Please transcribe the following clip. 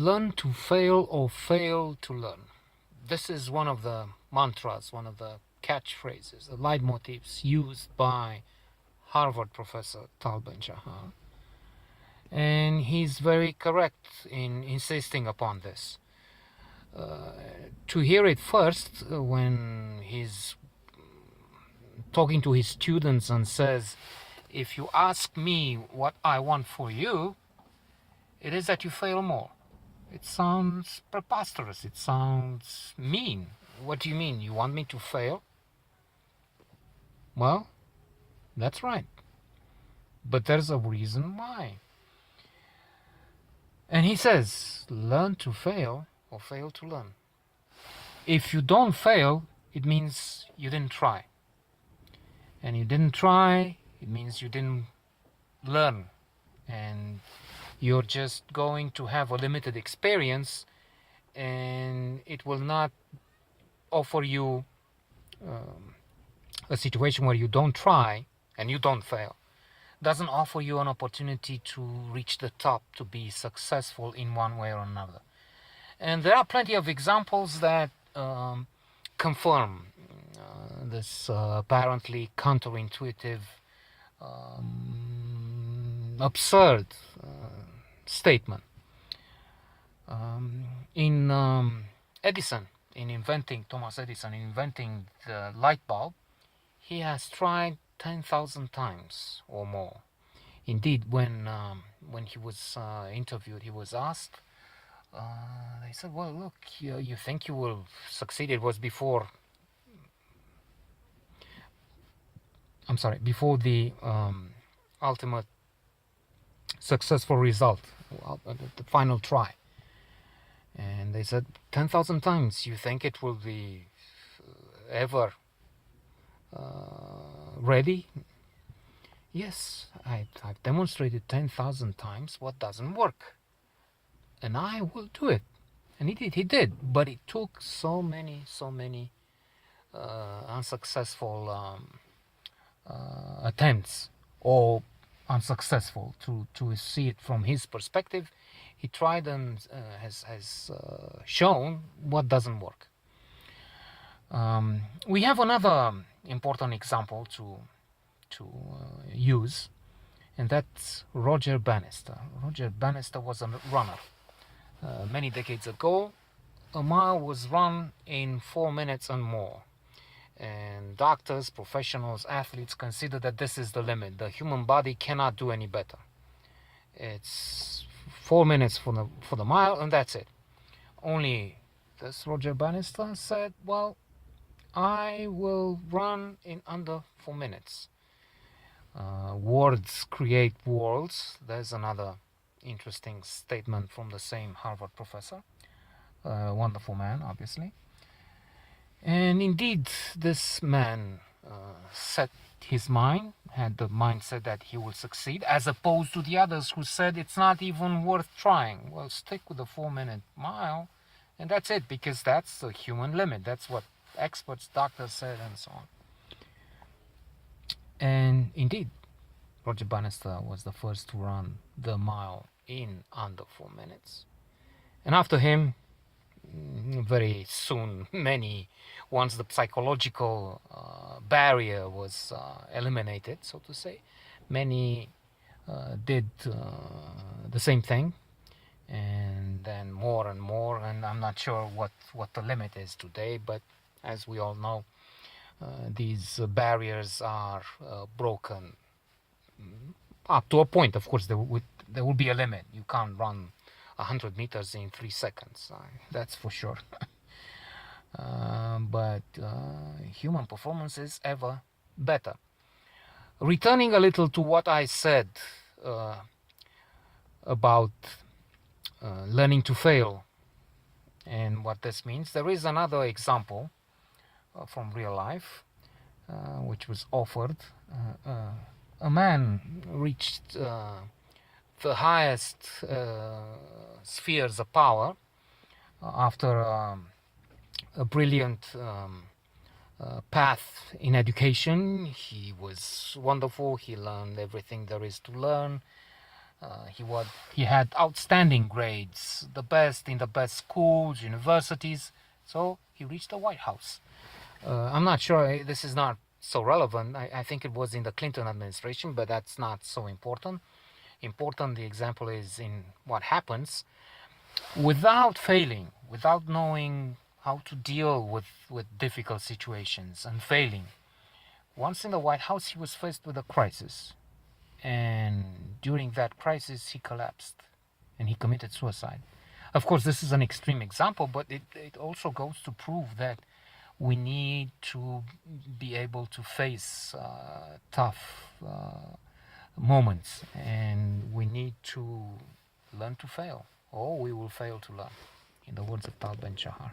learn to fail or fail to learn. This is one of the mantras, one of the catchphrases, the leitmotifs used by Harvard professor Tal Ben-Shahar. And he's very correct in insisting upon this. To hear it first, when he's talking to his students and says, if you ask me what I want for you, it is that you fail more. It sounds preposterous. It sounds mean. What do you mean? You want me to fail? Well, that's right. But there's a reason why. And he says, learn to fail or fail to learn. If you don't fail, it means you didn't try. And you didn't try, it means you didn't learn. And you're just going to have a limited experience, and it will not offer you a situation where you don't try and you don't fail. Doesn't offer you an opportunity to reach the top, to be successful in one way or another. And there are plenty of examples that confirm this apparently counterintuitive, absurd statement. In Edison, Thomas Edison, in inventing the light bulb, he has tried 10,000 times or more. Indeed, when he was interviewed, he was asked, they said, well, look, you think you will succeed? It was before the ultimate successful result, the final try. And they said, 10,000 times, you think it will be ever ready? Yes, I've demonstrated 10,000 times what doesn't work. And I will do it. And he did. But it took so many unsuccessful attempts, or unsuccessful, to see it from his perspective. He tried and has shown what doesn't work. We have another important example to use, and that's Roger Bannister. Roger Bannister was a runner. Many decades ago, a mile was run in 4 minutes and more. And doctors, professionals, athletes consider that this is the limit. The human body cannot do any better. It's 4 minutes for the mile, and that's it. Only this Roger Bannister said, well, I will run in under 4 minutes. Words create worlds. There's another interesting statement from the same Harvard professor. Wonderful man, obviously. And indeed, this man set his mind, had the mindset that he will succeed, as opposed to the others who said it's not even worth trying. Well, stick with the 4-minute mile, and that's it, because that's the human limit. That's what experts, doctors said, and so on. And indeed, Roger Bannister was the first to run the mile in under 4 minutes. And after him, very soon, once the psychological barrier was eliminated, so to say, many did the same thing, and then more and more, and I'm not sure what the limit is today, but as we all know, these barriers are broken up to a point. Of course, there will be a limit. You can't run 100 meters in 3 seconds, that's for sure. But human performance is ever better. Returning a little to what I said about learning to fail and what this means, there is another example from real life which was offered. A man reached the highest spheres of power after a brilliant path in education. He was wonderful. He learned everything there is to learn. He had outstanding grades, the best in the best schools, universities. So he reached the White House. I'm not sure. This is not so relevant. I think it was in the Clinton administration, but that's not so important. Important, the example is in what happens without failing, without knowing how to deal with difficult situations and failing. Once in the White House, he was faced with a crisis. And during that crisis, he collapsed and he committed suicide. Of course, this is an extreme example, but it also goes to prove that we need to be able to face tough moments, and we need to learn to fail, or we will fail to learn, in the words of Tal Ben Shahar.